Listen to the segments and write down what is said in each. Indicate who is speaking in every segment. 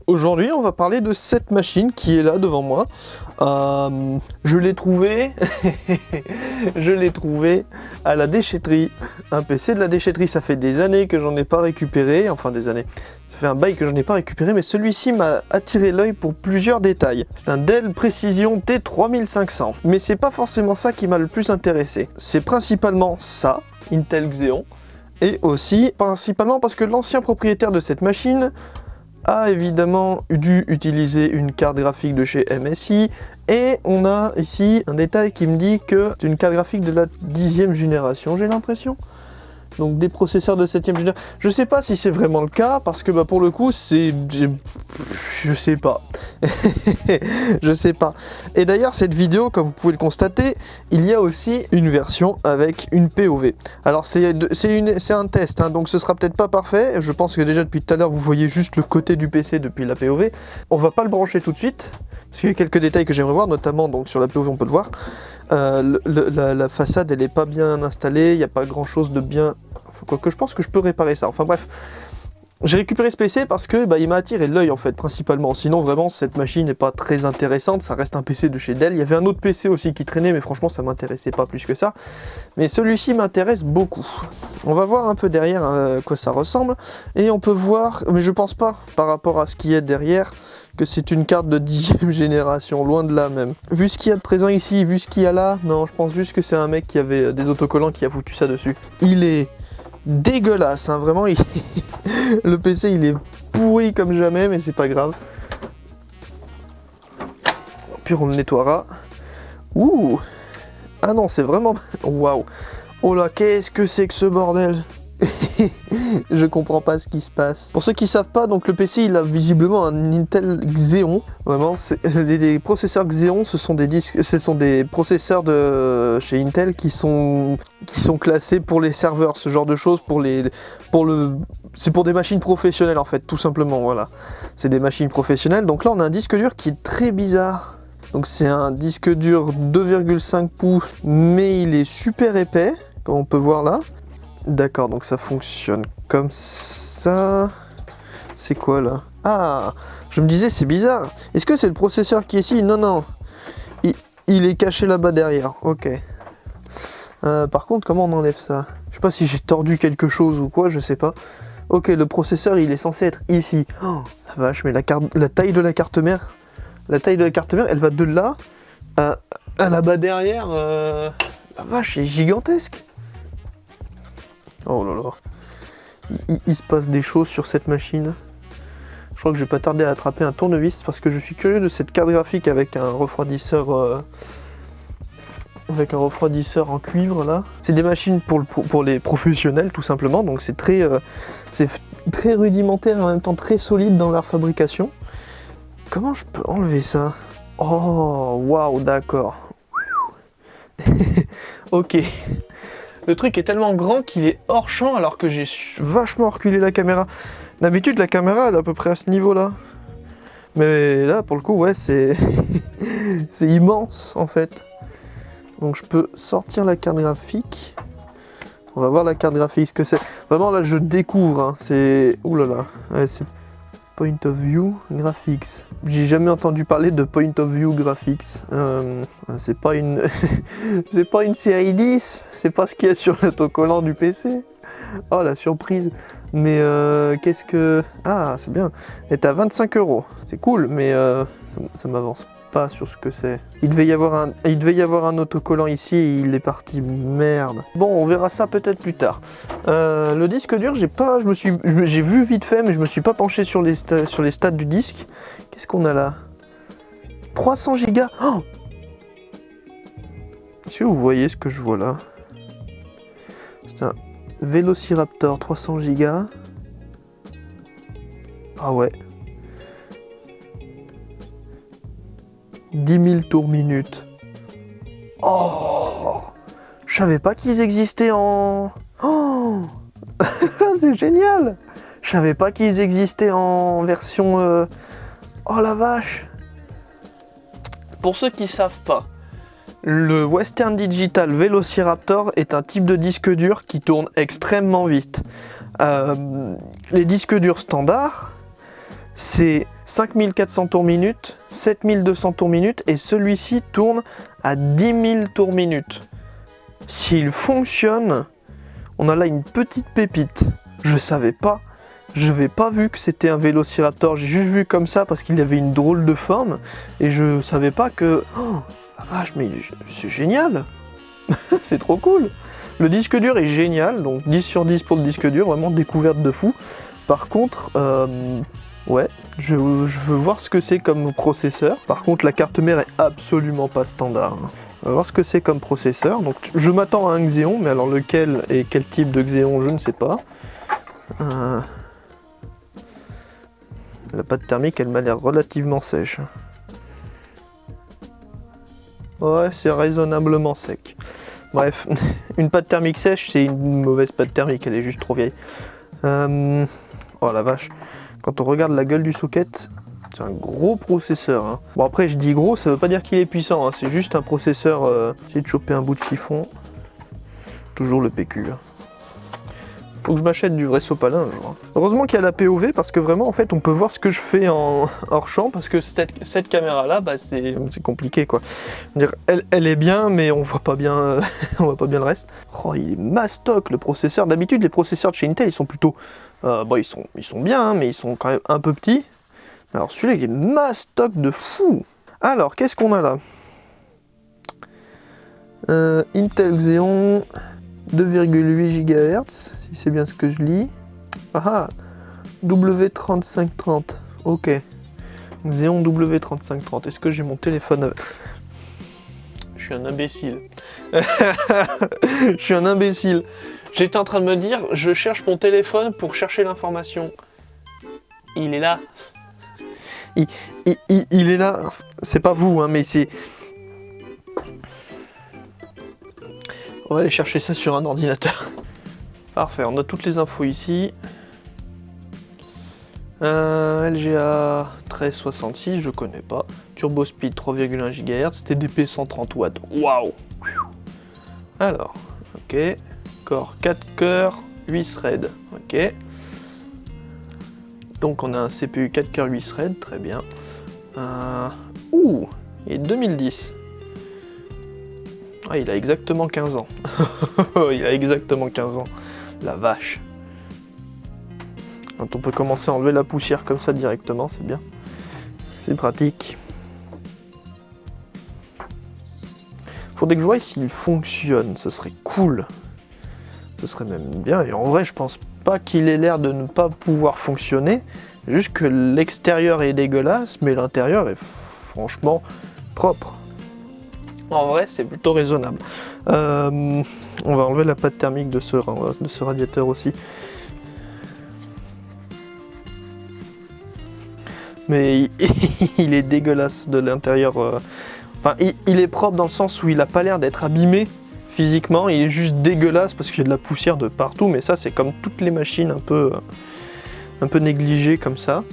Speaker 1: Aujourd'hui, on va parler de cette machine qui est là devant moi. Je l'ai trouvé, je l'ai trouvé à la déchetterie. Un PC de la déchetterie, ça fait des années que j'en ai pas récupéré, enfin des années. Ça fait un bail que j'en ai pas récupéré, mais celui-ci m'a attiré l'œil pour plusieurs détails. C'est un Dell Precision T3500, mais c'est pas forcément ça qui m'a le plus intéressé. C'est principalement ça, Intel Xeon, et aussi principalement parce que l'ancien propriétaire de cette machine a évidemment dû utiliser une carte graphique de chez MSI, et on a ici un détail qui me dit que c'est une carte graphique de la 10e génération, j'ai l'impression. Donc des processeurs de 7e génération. Je sais pas si c'est vraiment le cas, parce que pour le coup, c'est... Je sais pas. Je sais pas. Et d'ailleurs, cette vidéo, comme vous pouvez le constater, il y a aussi une version avec une POV. Alors c'est un test, hein, donc ce sera peut-être pas parfait. Je pense que déjà depuis tout à l'heure, vous voyez juste le côté du PC depuis la POV. On va pas le brancher tout de suite, parce qu'il y a quelques détails que j'aimerais voir, notamment donc sur la POV, on peut le voir. La façade elle est pas bien installée, il n'y a pas grand chose de bien, quoique je pense que je peux réparer ça, enfin bref. J'ai récupéré ce PC parce que il m'a attiré l'œil en fait, principalement. Sinon vraiment cette machine n'est pas très intéressante, ça reste un PC de chez Dell. Il y avait un autre PC aussi qui traînait, mais franchement ça m'intéressait pas plus que ça. Mais celui-ci m'intéresse beaucoup. On va voir un peu derrière à quoi ça ressemble, et on peut voir, mais je pense pas, par rapport à ce qui est derrière, que c'est une carte de 10e génération, loin de là même. Vu ce qu'il y a de présent ici, vu ce qu'il y a là, non, je pense juste que c'est un mec qui avait des autocollants qui a foutu ça dessus. Il est dégueulasse, hein, vraiment, le PC il est pourri comme jamais, mais c'est pas grave. Puis on le nettoiera. Ouh! Ah non, c'est vraiment... Waouh! Oh là, qu'est-ce que c'est que ce bordel? Je comprends pas ce qui se passe. Pour ceux qui savent pas, donc le PC il a visiblement un Intel Xeon. Vraiment, les processeurs Xeon, ce sont des processeurs de chez Intel qui sont classés pour les serveurs, ce genre de choses, c'est pour des machines professionnelles en fait, tout simplement. Voilà, c'est des machines professionnelles. Donc là, on a un disque dur qui est très bizarre. Donc c'est un disque dur 2,5 pouces, mais il est super épais, comme on peut voir là. D'accord, donc ça fonctionne comme ça. C'est quoi là? Ah, je me disais c'est bizarre. Est-ce que c'est le processeur qui est ici? Non, non. Il est caché là-bas derrière. Ok. Par contre, comment on enlève ça? Je sais pas si j'ai tordu quelque chose ou quoi, je sais pas. Ok, le processeur il est censé être ici. Oh, la vache, mais la taille de la carte mère. La taille de la carte mère, elle va de là à là-bas derrière. La vache, c'est gigantesque. Oh là là, il se passe des choses sur cette machine. Je crois que je vais pas tarder à attraper un tournevis parce que je suis curieux de cette carte graphique avec un refroidisseur en cuivre là. C'est des machines pour les professionnels tout simplement, donc c'est très rudimentaire et en même temps très solide dans leur fabrication. Comment je peux enlever ça? Oh, waouh, d'accord. Ok. Le truc est tellement grand qu'il est hors champ alors que j'ai vachement reculé la caméra. D'habitude la caméra elle est à peu près à ce niveau là. Mais là pour le coup ouais c'est c'est immense en fait. Donc je peux sortir la carte graphique. On va voir la carte graphique ce que c'est. Vraiment là je découvre, hein. C'est... Ouh là là. Ouais, c'est Point of View Graphics. J'ai jamais entendu parler de Point of View Graphics. C'est pas une... c'est pas une série 10. C'est pas ce qu'il y a sur l'autocollant du PC. Oh la surprise. Mais qu'est-ce que... Ah c'est bien. Elle est à 25 €. C'est cool, mais ça m'avance pas sur ce que c'est. Il devait y avoir un autocollant ici et il est parti. Merde. Bon, on verra ça peut-être plus tard. Le disque dur, j'ai vu vite fait, mais je me suis pas penché sur les stats du disque. Qu'est-ce qu'on a là? 300 Go. Oh, est-ce que vous voyez ce que je vois là? C'est un Velociraptor 300 Go. Ah ouais. 10 000 tours minute. Oh, je savais pas qu'ils existaient en... Oh, c'est génial. Je savais pas qu'ils existaient en version... Oh la vache. Pour ceux qui savent pas, le Western Digital Velociraptor est un type de disque dur qui tourne extrêmement vite. Les disques durs standards, c'est 5400 tours minute, 7200 tours minute et celui-ci tourne à 10 000 tours minute. S'il fonctionne, on a là une petite pépite. Je savais pas, je n'avais pas vu que c'était un Vélociraptor, j'ai juste vu comme ça parce qu'il avait une drôle de forme et je savais pas que... Oh, la vache, mais c'est génial. C'est trop cool. Le disque dur est génial, donc 10 sur 10 pour le disque dur, vraiment découverte de fou. Par contre, ouais, je veux voir ce que c'est comme processeur. Par contre, la carte mère est absolument pas standard. On va voir ce que c'est comme processeur. Donc, je m'attends à un Xeon, mais alors lequel et quel type de Xeon, je ne sais pas. La pâte thermique, elle m'a l'air relativement sèche. Ouais, c'est raisonnablement sec. Bref, une pâte thermique sèche, c'est une mauvaise pâte thermique, elle est juste trop vieille. Oh la vache, quand on regarde la gueule du socket, c'est un gros processeur. Hein. Bon après, je dis gros, ça veut pas dire qu'il est puissant, hein. C'est juste un processeur. J'essaie de choper un bout de chiffon. Toujours le PQ. Hein. Faut que je m'achète du vrai sopalin un jour. Heureusement qu'il y a la POV parce que vraiment en fait on peut voir ce que je fais en hors champ parce que cette caméra là bah, c'est compliqué quoi. Dire, elle est bien mais on voit pas bien on voit pas bien le reste. Oh il est mastoc le processeur. D'habitude les processeurs de chez Intel ils sont plutôt bon ils sont bien hein, mais ils sont quand même un peu petits. Alors celui-là il est mastoc de fou. Alors qu'est-ce qu'on a là? Intel Xeon 2,8 GHz, si c'est bien ce que je lis. Ah, W3530, ok. Xeon W3530, est-ce que j'ai mon téléphone avec... Je suis un imbécile. Je suis un imbécile. J'étais en train de me dire, je cherche mon téléphone pour chercher l'information. Il est là. Il est là. C'est pas vous, hein, mais c'est... On va aller chercher ça sur un ordinateur. Parfait, on a toutes les infos ici. LGA 1366, je connais pas. Turbo Speed 3,1 GHz, TDP 130 watts. Waouh! Alors, ok. Core 4 cœurs, 8 threads. Ok. Donc on a un CPU 4 cœurs, 8 threads, très bien. Ouh! Il est 2010. Ah, il a exactement 15 ans. Il a exactement 15 ans. La vache. Quand on peut commencer à enlever la poussière comme ça directement, c'est bien. C'est pratique. Faudrait que je voie s'il fonctionne, ce serait cool. Ce serait même bien. Et en vrai, je pense pas qu'il ait l'air de ne pas pouvoir fonctionner. Juste que l'extérieur est dégueulasse, mais l'intérieur est franchement propre. En vrai, c'est plutôt raisonnable. On va enlever la pâte thermique de ce radiateur aussi. Mais il est dégueulasse de l'intérieur. Enfin, il est propre dans le sens où il n'a pas l'air d'être abîmé physiquement. Il est juste dégueulasse parce qu'il y a de la poussière de partout. Mais ça, c'est comme toutes les machines un peu négligées comme ça.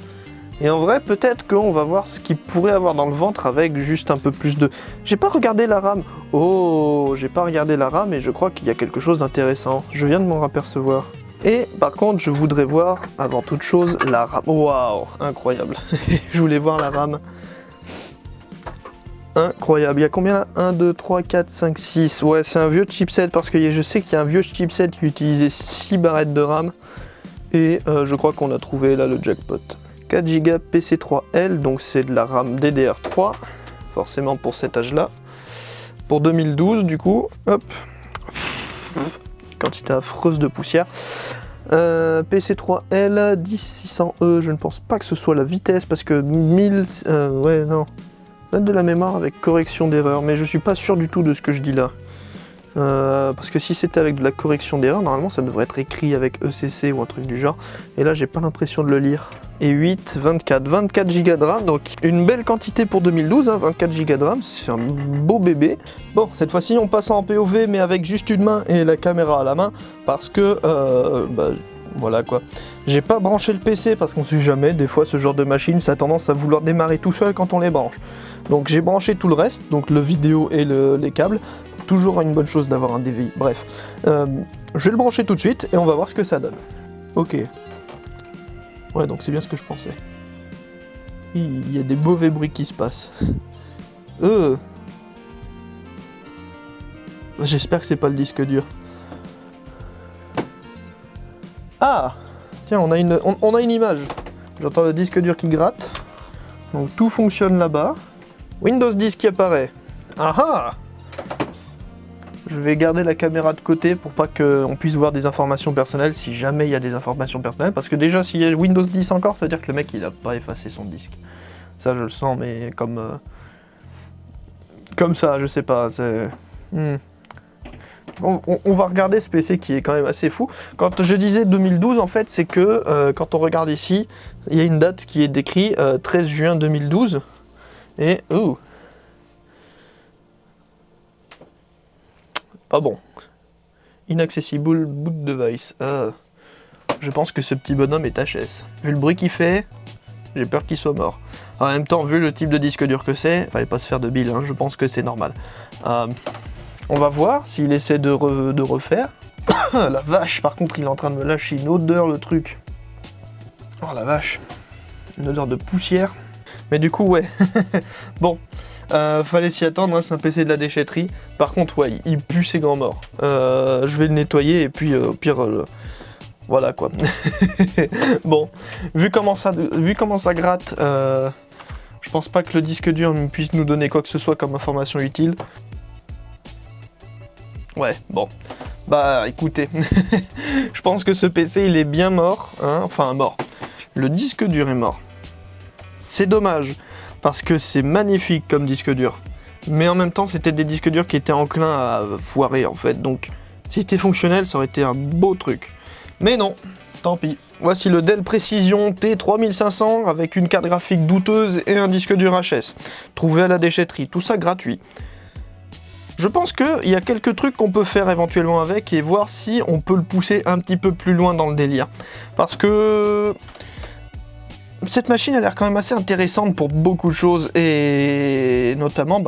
Speaker 1: Et en vrai, peut-être qu'on va voir ce qu'il pourrait avoir dans le ventre avec juste un peu plus de... J'ai pas regardé la RAM. Oh, j'ai pas regardé la RAM et je crois qu'il y a quelque chose d'intéressant. Je viens de m'en apercevoir. Et par contre, je voudrais voir, avant toute chose, la RAM. Waouh, incroyable. Je voulais voir la RAM. Incroyable. Il y a combien là? 1, 2, 3, 4, 5, 6. Ouais, c'est un vieux chipset parce que je sais qu'il y a un vieux chipset qui utilisait 6 barrettes de RAM. Et je crois qu'on a trouvé là le jackpot. 4 Go PC3L, donc c'est de la RAM DDR3, forcément pour cet âge-là. Pour 2012, du coup, hop, quantité affreuse de poussière. PC3L 10600E, je ne pense pas que ce soit la vitesse, parce que 1000... ouais, non. Note de la mémoire avec correction d'erreur, mais je suis pas sûr du tout de ce que je dis là. Parce que si c'était avec de la correction d'erreur, normalement ça devrait être écrit avec ECC ou un truc du genre. Et là j'ai pas l'impression de le lire. Et 8, 24 Go de RAM, donc une belle quantité pour 2012, hein, 24 Go de RAM, c'est un beau bébé. Bon, cette fois-ci on passe en POV mais avec juste une main et la caméra à la main, parce que, voilà quoi. J'ai pas branché le PC parce qu'on sait jamais, des fois ce genre de machine ça a tendance à vouloir démarrer tout seul quand on les branche. Donc j'ai branché tout le reste, donc le vidéo et les câbles. Toujours une bonne chose d'avoir un DVI, bref. Je vais le brancher tout de suite et on va voir ce que ça donne. Ok. Ouais, donc c'est bien ce que je pensais. Il y a des mauvais bruits qui se passent. J'espère que c'est pas le disque dur. Ah! Tiens, on a une image. J'entends le disque dur qui gratte. Donc tout fonctionne là-bas. Windows 10 qui apparaît. Ah ah! Je vais garder la caméra de côté pour pas qu'on puisse voir des informations personnelles si jamais il y a des informations personnelles. Parce que déjà, s'il y a Windows 10 encore, ça veut dire que le mec il a pas effacé son disque. Ça, je le sens, mais comme ça, je sais pas. On va regarder ce PC qui est quand même assez fou. Quand je disais 2012, en fait, c'est que quand on regarde ici, il y a une date qui est décrite 13 juin 2012. Et pas bon. Inaccessible boot device. Je pense que ce petit bonhomme est HS. Vu le bruit qu'il fait, j'ai peur qu'il soit mort. En même temps, vu le type de disque dur que c'est, fallait pas se faire de bile, hein, je pense que c'est normal. On va voir s'il essaie de refaire. La vache, par contre, il est en train de me lâcher une odeur, le truc. Oh la vache. Une odeur de poussière. Mais du coup, ouais. Bon. Fallait s'y attendre, hein, c'est un PC de la déchetterie. Par contre, ouais, il pue ses grands morts. Je vais le nettoyer et puis au pire, voilà quoi. Bon, vu comment ça gratte, je pense pas que le disque dur puisse nous donner quoi que ce soit comme information utile. Ouais, bon. Bah écoutez, je pense que ce PC il est bien mort, hein, enfin mort. Le disque dur est mort. C'est dommage. Parce que c'est magnifique comme disque dur. Mais en même temps, c'était des disques durs qui étaient enclins à foirer en fait. Donc, s'il était fonctionnel, ça aurait été un beau truc. Mais non, tant pis. Voici le Dell Precision T3500 avec une carte graphique douteuse et un disque dur HS. Trouvé à la déchetterie, tout ça gratuit. Je pense qu'il y a quelques trucs qu'on peut faire éventuellement avec et voir si on peut le pousser un petit peu plus loin dans le délire. Parce que cette machine a l'air quand même assez intéressante pour beaucoup de choses et notamment,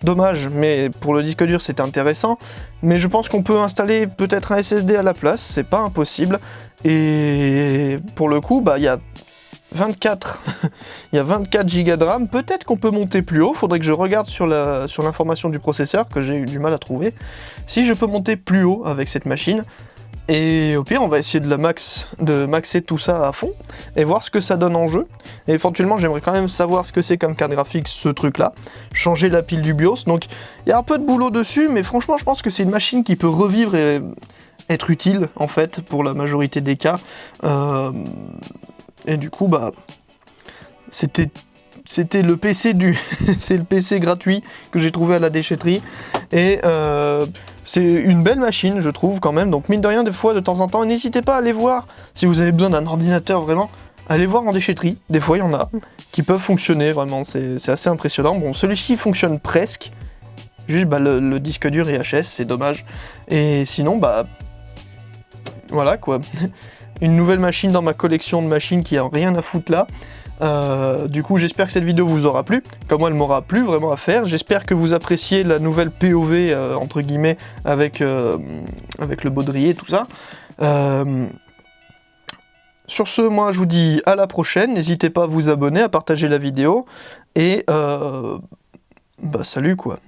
Speaker 1: dommage, mais pour le disque dur c'était intéressant, mais je pense qu'on peut installer peut-être un SSD à la place, c'est pas impossible, et pour le coup, il y a 24 Go de RAM, peut-être qu'on peut monter plus haut, faudrait que je regarde sur l'information du processeur, que j'ai eu du mal à trouver, si je peux monter plus haut avec cette machine. Et au pire, on va essayer de maxer tout ça à fond et voir ce que ça donne en jeu. Et éventuellement, j'aimerais quand même savoir ce que c'est comme carte graphique, ce truc-là. Changer la pile du BIOS. Donc, il y a un peu de boulot dessus, mais franchement, je pense que c'est une machine qui peut revivre et être utile, en fait, pour la majorité des cas. Et du coup, c'était le PC c'est le PC gratuit que j'ai trouvé à la déchetterie. Et c'est une belle machine, je trouve, quand même. Donc, mine de rien, des fois, de temps en temps, n'hésitez pas à aller voir. Si vous avez besoin d'un ordinateur, vraiment, allez voir en déchetterie. Des fois, il y en a qui peuvent fonctionner, vraiment. C'est assez impressionnant. Bon, celui-ci fonctionne presque. Juste, le disque dur est HS, c'est dommage. Et sinon, voilà, quoi. Une nouvelle machine dans ma collection de machines qui a rien à foutre là. Du coup, j'espère que cette vidéo vous aura plu, comme moi elle m'aura plu vraiment à faire. J'espère que vous appréciez la nouvelle POV, entre guillemets, avec le baudrier et tout ça. Sur ce, moi je vous dis à la prochaine, n'hésitez pas à vous abonner, à partager la vidéo, et salut quoi.